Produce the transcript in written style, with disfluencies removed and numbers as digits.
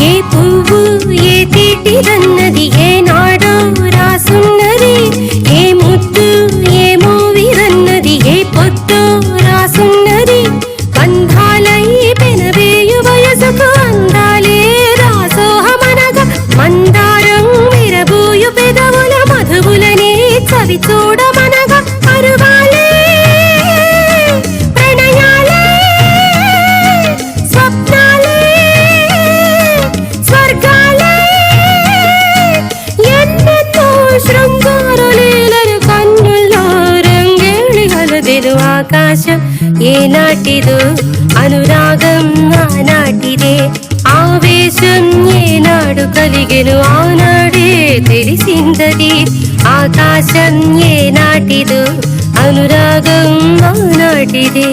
ఏ పువ్వు ఏ తీటిదన్నది ఏనాడో రాసున్నది, ఏ ముద్దు ఏ మూవిరన్నది ఏ పొద్దు రాసున్నది. బంధాలై పెనవేయు వయసుకు అందాలే రాసోహమనగా, మందారం విరబూయు పెదవుల మధువులనే చవి చూడమనగా. అరువాలే ప్రణయాలే స్వప్నాలే స్వర్గాలే ఎన్నెన్నో శృంగార లీలలు కన్నుల్లో రంగేళి గలదెను. ఆకాశం ఏనాటిదో అనురాగం ఆనాటిదే, ఆవేశం ఏనాడు కలిగెను ఆనాడే తెలిసిందది. ఆకాశం ఏనాటిదో అనురాగం ఆనాటిదే.